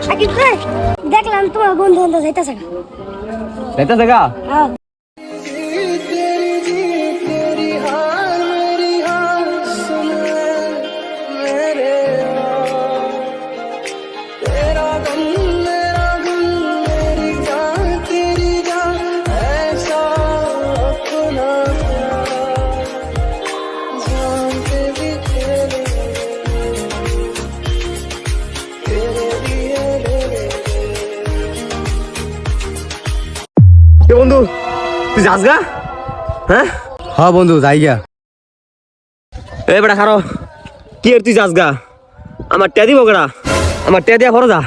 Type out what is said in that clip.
সাকিব ভাই দেখলাম তোমার বন্ধু বান্ধব যাইতেছে গা হ্যাঁ বন্ধু তুই যাস গা? হ্যাঁ বন্ধু যাই গা। এ বেটা খারো কি আর তুই যাস গা? আমার ট্যা দিব কেডা? আমার ট্যা দিয়া খরচ যা।